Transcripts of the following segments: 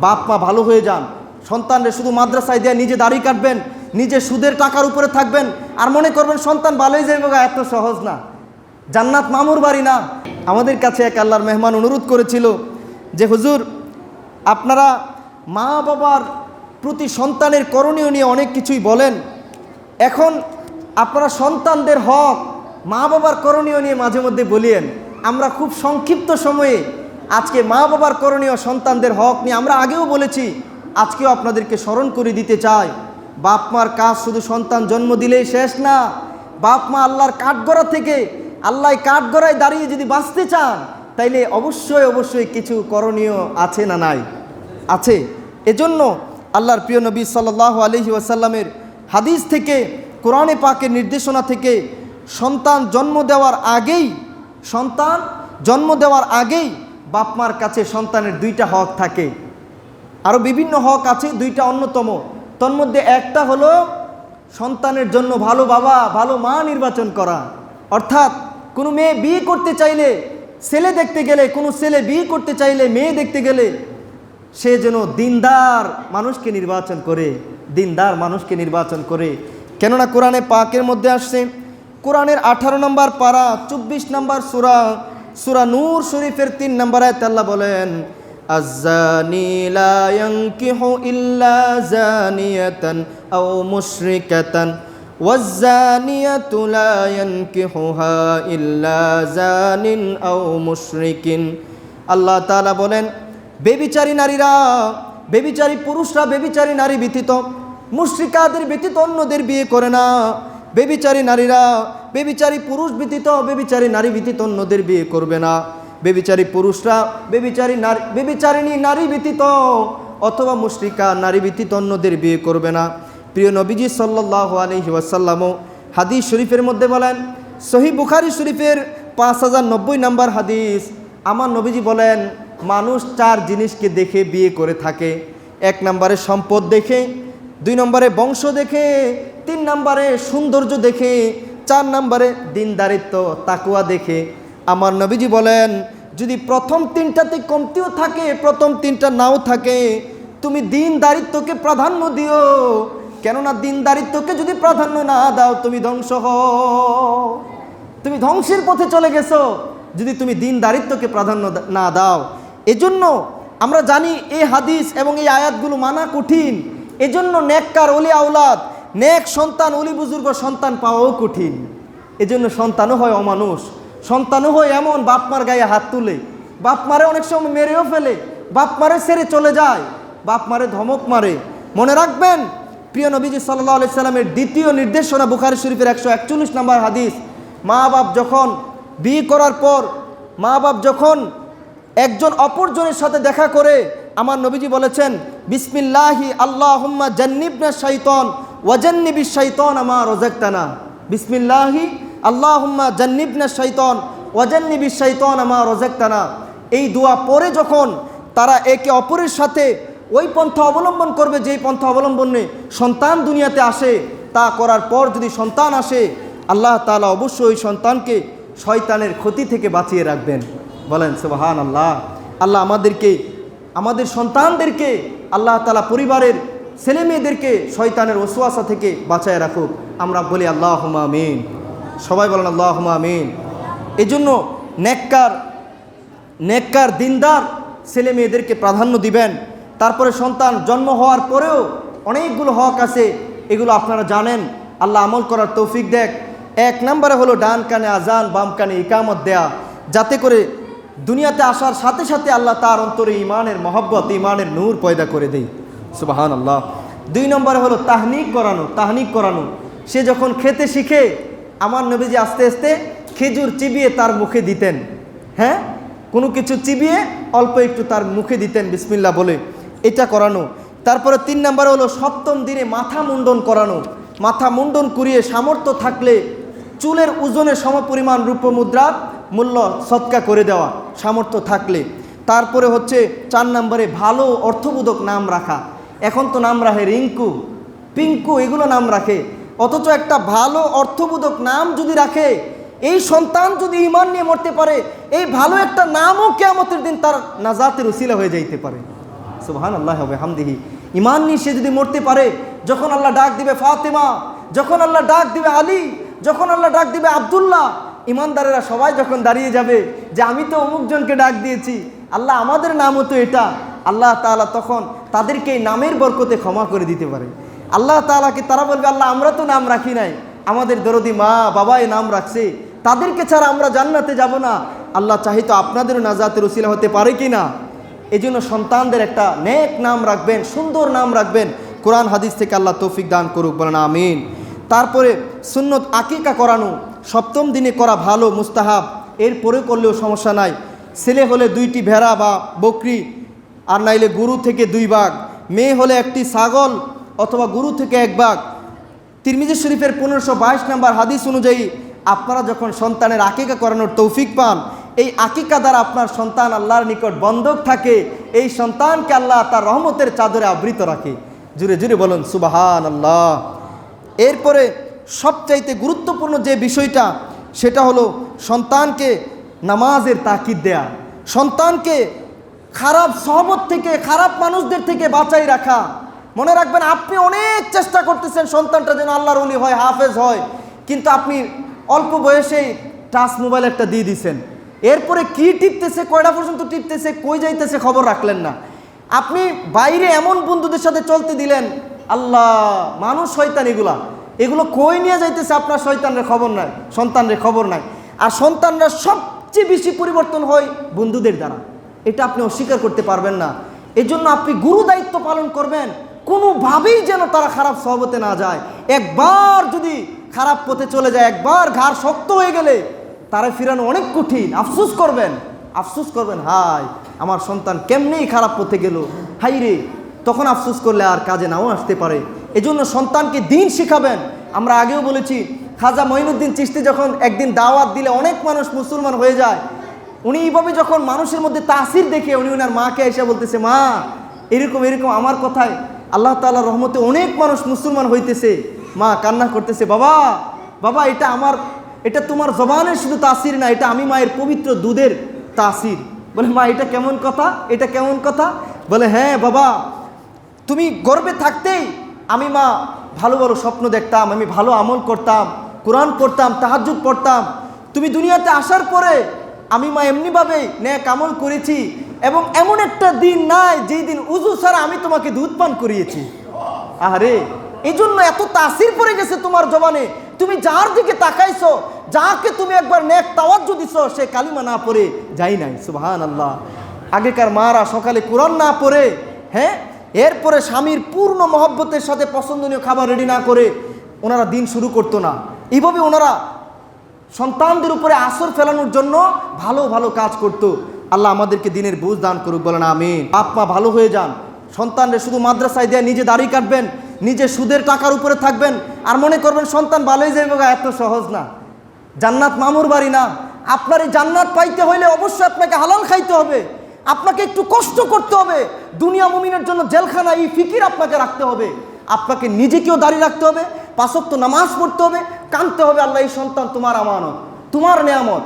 বাপ মা ভালো হয়ে যান, সন্তানরে শুধু মাদ্রাসায় দিয়ে নিজে দাড়ি কাটবেন, নিজে সুদের টাকার উপরে থাকবেন, আর মনে করবেন সন্তান ভালোই যাইব, এত সহজ না, জান্নাত মামুর বাড়ি না। আমাদের কাছে এক আল্লাহর মেহমান অনুরোধ করেছিল যে হুজুর, আপনারা মা বাবার প্রতি সন্তানের করণীয় নিয়ে অনেক কিছুই বলেন, এখন আপনারা সন্তানদের হক, মা বাবার করণীয় নিয়ে মাঝে মধ্যে বলিয়েন। আমরা খুব সংক্ষিপ্ত সময়ে আজকে মা বাবার করণীয়, সন্তানদের হক নিয়ে আমরা আগেও বলেছি, আজকেও আপনাদেরকে স্মরণ করে দিতে চাই। বাপ মার কাজ শুধু সন্তান জন্ম দিলেই শেষ না। বাপ মা আল্লাহর কাঠগড়া থেকে, আল্লাহ কাঠগড়ায় দাঁড়িয়ে যদি বাঁচতে চান, তাইলে অবশ্যই অবশ্যই কিছু করণীয় আছে না নাই? আছে। এজন্য আল্লাহর প্রিয় নবী সাল্লাল্লাহু আলাইহি ওয়াসাল্লামের হাদিস থেকে, কোরআনে পাকের নির্দেশনা থেকে সন্তান জন্ম দেওয়ার আগেই বাপ মার কাছে সন্তানের দুইটা হক থাকে। আরও বিভিন্ন হক আছে, দুইটা অন্যতম। তন্মধ্যে একটা হলো সন্তানের জন্য ভালো বাবা, ভালো মা নির্বাচন করা। অর্থাৎ কোনো মেয়ে বিয়ে করতে চাইলে, ছেলে দেখতে গেলে, কোনো ছেলে বিয়ে করতে চাইলে, মেয়ে দেখতে গেলে সে যেন দিনদার মানুষকে নির্বাচন করে। কেননা কোরআনে পাকের মধ্যে আসছে, কোরআনের 18 নম্বর পারা 24 নম্বর সূরা নূর শরীফের 3 নম্বর আয়াতে আল্লাহ বলেন, আয-যানি লা ইয়ানকিহু ইল্লা যানিয়াতান আও মুশরিকাতান ওয়াজ-যানিয়াতু লা ইয়ানকিহুহা ইল্লা যানিন আও মুশরিকিন। আল্লাহ তাআলা বলেন, বেবিচারী পুরুষরা বেবিচারী নারী ব্যতীত, মুশরিকাদের ব্যতীত অন্যদের বিয়ে করে না। বেবিচারী পুরুষ ব্যতীত, বেবিচারী নারী ব্যতীত অন্যদের বিয়ে করবে না। বেবিচারী পুরুষরা বেবিচারিণী নারী ব্যতীত অথবা মুশরিকা নারী ব্যতীত অন্যদের বিয়ে করবে না। প্রিয় নবীজি সাল্লাল্লাহু আলাইহি ওয়াসাল্লাম হাদিস শরীফের মধ্যে বলেন, সহিহ বুখারী শরীফের 5090 নম্বর হাদিস, আমার নবীজি বলেন, মানুষ 4 জিনিসকে দেখে বিয়ে করে থাকে। 1 নম্বরে সম্পদ দেখে, 2 নম্বরে বংশ দেখে, 3 নম্বরে সৌন্দর্য দেখে, 4 নম্বরে দিনদারিত্ব তাকওয়া দেখে। আমার নবীজি বলেন, যদি প্রথম 3টাতে কমতিও থাকে, প্রথম 3টা নাও থাকে, তুমি দিনদারিত্বকে প্রাধান্য দিও। কেননা দিনদারিত্বকে যদি প্রাধান্য না দাও, তুমি ধ্বংস হও, তুমি ধ্বংসের পথে চলে গেছো যদি তুমি দিনদারিত্বকে প্রাধান্য না দাও। এজন্য আমরা জানি এই হাদিস এবং এই আয়াতগুলো মানা কঠিন। এজন্য নেককার ওলি আওলাদ, নেক সন্তান, ওলি বুজুর্গ সন্তান পাওয়াও কঠিন। এজন্য সন্তানও হয় অমানুষ, সন্তানও হয় এমন বাপ মার গায়ে হাত তুলে, বাপ মারে অনেক সময় মেরেও ফেলে, বাপ মারে ছেড়ে চলে যায়, বাপ মারে ধমক মারে। মনে রাখবেন, প্রিয় নবীজি সাল্লাল্লাহু আলাইহি সাল্লামের দ্বিতীয় নির্দেশনা, বুখারী শরীফের 141 নম্বর হাদিস, মা বাপ যখন বিয়ে করার পর, মা বাপ যখন একজন অপরজনের সাথে দেখা করে, আমার নবীজি বলেছেন, বিসমিল্লাহি আল্লাহুম্মা জান্নিবনা শাইতান ওয়া জান্নিবিশ শাইতান মা রাযাকতানা। বিসমিল্লাহি আল্লাহুম্মা জান্নিবনা শাইতান ওয়া জান্নিবিশ শাইতান মা রাযাকতানা। এই দোয়া পরে যখন তারা একে অপরের সাথে ওই পন্থা অবলম্বন করবে, যেই পন্থা অবলম্বনে সন্তান দুনিয়াতে আসে, তা করার পর যদি সন্তান আসে, আল্লাহ তাআলা অবশ্যই ওই সন্তানকে শয়তানের ক্ষতি থেকে বাঁচিয়ে রাখবেন। বলেন সুবহানাল্লাহ। আল্লাহ আমাদের সন্তানদেরকে, আল্লাহ তাআলা পরিবারের ছেলে মেয়েদেরকে শয়তানের ওয়াসওয়াসা থেকে বাঁচায় রাখুক। আমরা বলি আল্লাহুম্মা আমিন। সবাই বলেন আল্লাহুম্মা আমিন। এজন্য নেককার দিনদার ছেলে মেয়েদেরকে প্রাধান্য দিবেন। তারপরে সন্তান জন্ম হওয়ার পরেও অনেকগুলো হক আছে, এগুলো আপনারা জানেন। আল্লাহ আমল করার তৌফিক দেখ। 1 নম্বরে হলো ডান কানে আজান, বাম কানে ইকামত দেয়া, যাতে করে দুনিয়াতে আসার সাথে সাথে আল্লাহ তার অন্তরে ইমানের মহব্বত, ইমানের নূর পয়দা করে দেয়। সুবহানাল্লাহ। 2 নম্বরে হলো তাহনিক করানো। সে যখন খেতে শিখে, আমার নবীজি আস্তে আস্তে খেজুর চিবিয়ে তার মুখে দিতেন। হ্যাঁ, কোনো কিছু চিবিয়ে অল্প একটু তার মুখে দিতেন বিসমিল্লাহ বলে, এটা করানো। তারপরে 3 নম্বরে হলো 7ম দিনে মাথা মুন্ডন করানো। মাথা মুন্ডন করিয়ে সামর্থ্য থাকলে চুলের ওজনের সমপরিমাণ রূপ মুদ্রার মূল্য সদকা করে দেওয়া, সামর্থ্য থাকলে। তারপরে হচ্ছে 4 নম্বরে ভালো অর্থবোধক নাম রাখা। এখন তো নাম রাখে রিঙ্কু, পিঙ্কু, এগুলো নাম রাখে, অথচ একটা ভালো অর্থবোধক নাম যদি রাখে, এই সন্তান যদি ঈমান নিয়ে মরতে পারে, এই ভালো একটা নামও কিয়ামতের দিন তার নাজাতের উসিলা হয়ে যাইতে পারে। সুবহানাল্লাহি ওয়া বিহামদিহি। ঈমান নিয়ে সে যদি মরতে পারে, যখন আল্লাহ ডাক দিবে ফাতেমা, যখন আল্লাহ ডাক দিবে আলী, যখন আল্লাহ ডাক দিবে আব্দুল্লাহ, ঈমানদারেরা সবাই যখন দাঁড়িয়ে যাবে যে আমি তো অমুকজনকে ডাক দিয়েছি, আল্লাহ আমাদের নামও তো এটা, আল্লাহ তাআলা তখন তাদেরকে এই নামের বরকতে ক্ষমা করে দিতে পারে। আল্লাহ তাআলাকে তারা বলবে আল্লাহ আমরা তো নাম রাখি নাই, আমাদের দরদি মা বাবা এই নাম রাখছে, তাদেরকে ছাড়া আমরা জান্নাতে যাব না। আল্লাহ চাহিত আপনাদেরও নাজাতের উসিলা হতে পারে কি না? এই জন্য সন্তানদের একটা নেক নাম রাখবেন, সুন্দর নাম রাখবেন। কোরআন হাদিস থেকে আল্লাহ তৌফিক দান করুক, বলেন আমিন। তারপরে সুন্নত আকিকা করানো 7ম দিনে করা ভালো, মুস্তাহাব, এরপরে করলেও সমস্যা নাই। ছেলে হলে 2টি ভেড়া বা বকরি, আর নাইলে গরু থেকে 2 ভাগ, মেয়ে হলে 1টি ছাগল অথবা গরু থেকে 1 ভাগ। তিরমিজি শরীফের 1522 নম্বর হাদিস অনুযায়ী আপনারা যখন সন্তানের আকিকা করানোর তৌফিক পান, এই আকিকা দ্বারা আপনার সন্তান আল্লাহর নিকট বন্ধক থাকে, এই সন্তানকে আল্লাহ তার রহমতের চাদরে আবৃত রাখে। জুড়ে জুড়ে বলুন সুবহানাল্লাহ। এরপরে সবচাইতে গুরুত্বপূর্ণ যে বিষয়টা, সেটা হলো সন্তানকে নামাজের তাকিদ দেয়া, সন্তানকে খারাপ সহবত থেকে, খারাপ মানুষদের থেকে বাঁচাই রাখা। মনে রাখবেন, আপনি অনেক চেষ্টা করতেছেন সন্তানটা যেন আল্লাহর ওলি হয়, হাফেজ হয়, কিন্তু আপনি অল্প বয়সেই টাচ মোবাইল একটা দিয়ে দিছেন, এরপরে কি টিপতেছে, কয়টা পর্যন্ত টিপতেছে, কই যাইতেছে খবর রাখলেন না। আপনি বাইরে এমন বন্ধুদের সাথে চলতে দিলেন, আল্লাহ মানুষ শয়তান, এগুলো কই নিয়ে যাইতেছে আপনার শয়তানের খবর নাই, সন্তানের খবর নাই। আর সন্তানরা সবচেয়ে বেশি পরিবর্তন হয় বন্ধুদের দ্বারা, এটা আপনি অস্বীকার করতে পারবেন না। এজন্য আপনি গুরু দায়িত্ব পালন করবেন, কোনোভাবেই যেন তারা খারাপ সহবতে না যায়। একবার যদি খারাপ পথে চলে যায়, একবার ঘাড় শক্ত হয়ে গেলে তারা ফিরানো অনেক কঠিন। আফসোস করবেন, হায় আমার সন্তান কেমনেই খারাপ পথে গেল, হাই রে, তখন আফসোস করলে আর কাজে নাও আসতে পারে। এজন্য সন্তানকে দিন শিখাবেন। আমরা আগেও বলেছি, খাজা মঈনুদ্দিন চিশতি যখন একদিন দাওয়াত দিলে অনেক মানুষ মুসলমান হয়ে যায়, উনি এইভাবে যখন মানুষের মধ্যে তাসির দেখে উনি ওনার মাকে এসে বলতেছে, মা এরকম আমার কথায় আল্লাহ তাআলার রহমতে অনেক মানুষ মুসলমান হইতেছে। মা কান্না করতেছে, বাবা এটা তোমার জবানের শুধু তাসির না, এটা আমি মায়ের পবিত্র দুধের তাসির। বলে মা এটা কেমন কথা? বলে হ্যাঁ বাবা, তুমি গর্বে থাকতেই আমি মা ভালো ভালো স্বপ্ন দেখতাম, আমি ভালো আমল করতাম, কোরআন পড়তাম, তাহাজ্জুদ পড়তাম। তুমি দুনিয়াতে আসার পরে আমি মা এমনিভাবে নেক আমল করেছি, এবং এমন একটা দিন নাই যেই দিন উযু ছাড়া আমি তোমাকে দুধ পান করিয়েছি। আরে এই জন্য এত তাসির পড়ে গেছে তোমার জবানে, তুমি যার দিকে তাকাইছো, যাকে তুমি একবার নেক তাওয়াজ্জু দিছো, সে কালিমা না পড়ে যাই নাই। সুবহানাল্লাহ। আগেকার মারা সকালে কোরআন না পড়ে, হ্যাঁ, এরপরে স্বামীর পূর্ণ মহব্বতের সাথে পছন্দনীয় খাবার রেডি না করে ওনারা দিন শুরু করতো না। এইভাবে ওনারা সন্তানদের উপরে আসর ফেলানোর জন্য ভালো ভালো কাজ করতো। আল্লাহ আমাদেরকে দিনের বুঝ দান করুক, বলেন আমিন। বাপ মা ভালো হয়ে যান। সন্তানরা শুধু মাদ্রাসায় দেয়া নিজে দাড়ি কাটবেন, নিজে সুদের টাকার উপরে থাকবেন, আর মনে করবেন সন্তান ভালোই যাইবে, এত সহজ না। জান্নাত মামুর বাড়ি না। আপনার এই জান্নাত পাইতে হইলে অবশ্যই আপনাকে হালাল খাইতে হবে, আপনাকে একটু কষ্ট করতে হবে। দুনিয়া মুমিনের জন্য জেলখানা, এই ফিকির আপনাকে রাখতে হবে। আপনাকে নিজেকেও দাঁড়িয়ে রাখতে হবে, 5 ওয়াক্ত নামাজ পড়তে হবে, কাঁদতে হবে, আল্লাহ এই সন্তান তোমার আমানত, তোমার নেয়ামত।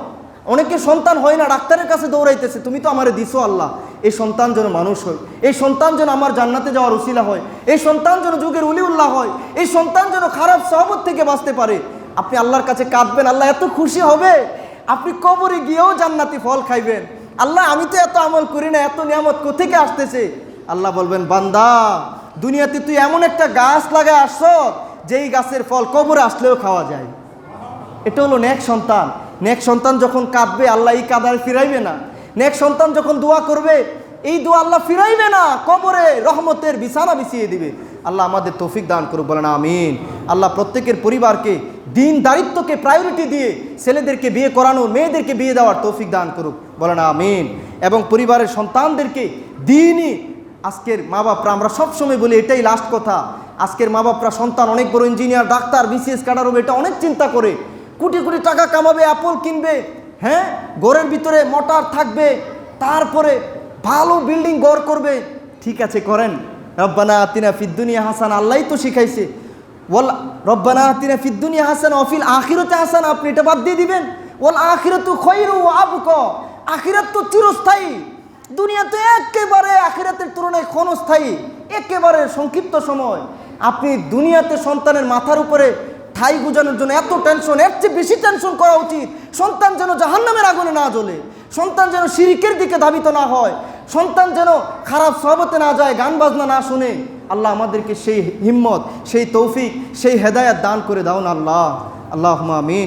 অনেকে সন্তান হয় না, ডাক্তারের কাছে দৌড়াইতেছে, তুমি তো আমারে দিছো আল্লাহ, এই সন্তান যেন মানুষ হয়, এই সন্তান যেন আমার জান্নাতে যাওয়ার উসিলা হয়, এই সন্তান যেন যুগের উলিউল্লাহ হয়, এই সন্তান যেন খারাপ সহবত থেকে বাঁচতে পারে। আপনি আল্লাহর কাছে কাঁদবেন, আল্লাহ এত খুশি হবে, আপনি কবরে গিয়েও জান্নাতি ফল খাইবেন। আল্লাহ আমি তো এত আমল করি না, এত নিয়ামত কোথেকে আসতেছে? আল্লাহ বলবেন, বান্দা দুনিয়াতে তুই এমন একটা গাছ লাগায় আসছ যেই গাছের ফল কবরে আসলেও খাওয়া যায়। এটা হলো নেক সন্তান। নেক সন্তান যখন কাঁদবে, আল্লাহ এই কাঁদার ফিরাইবে না। নেক সন্তান যখন দোয়া করবে, এই দোয়া আল্লাহ ফিরাইবে না, কবরে রহমতের বিছানা বিছিয়ে দিবে। আল্লাহ আমাদের তৌফিক দান করুক, বলেন আমিন। আল্লাহ প্রত্যেকের পরিবারকে দিন দায়িত্বকে প্রায়োরিটি দিয়ে ছেলেদেরকে বিয়ে করানো, মেয়েদেরকে বিয়ে দেওয়ার তৌফিক দান করুক, বলেন আমিন। এবং পরিবারের সন্তানদেরকে দিনই, আজকের মা বাপরা, আমরা সবসময় বলি এটাই লাস্ট কথা, আজকের মা বাপরা সন্তান অনেক বড় ইঞ্জিনিয়ার, ডাক্তার, বিসিএস ক্যাডার হবে, এটা অনেক চিন্তা করে, কোটি কোটি টাকা কামাবে, অ্যাপল কিনবে, হ্যাঁ, ঘরের ভিতরে মোটর থাকবে, তারপরে ভালো বিল্ডিং ঘর করবে। ঠিক আছে, করেন। রব্বানা আতিনা ফিদ দুনিয়া হাসানা, আল্লাহই তো শিখাইছে, ওয়াল রব্বানা আতিনা ফিদ দুনিয়া হাসানা ওয়া ফিল আখিরাতি হাসানা, আপনি এটা বাদ দিয়ে দিবেন। ওয়াল আখিরাতু খায়রু ওয়া আবকা, আখিরাত তো চিরস্থায়ী, দুনিয়াতে একেবারে আখিরাতের তুলনায় ক্ষণস্থায়ী, একেবারে সংক্ষিপ্ত সময়। আপনি দুনিয়াতে সন্তানের মাথার উপরে ঠাই গুজানোর জন্য এত টেনশন, এর চেয়ে বেশি টেনশন করা উচিত সন্তান যেন জাহান্নামের আগুনে না জ্বলে, সন্তান যেন শিরকের দিকে ধাবিত না হয়, সন্তান যেন খারাপ সহবতে না যায়, গান বাজনা না শুনে। আল্লাহ আমাদেরকে সেই হিম্মত, সেই তৌফিক, সেই হেদায়েত দান করে দাও না আল্লাহ। আল্লাহুম্মা আমিন।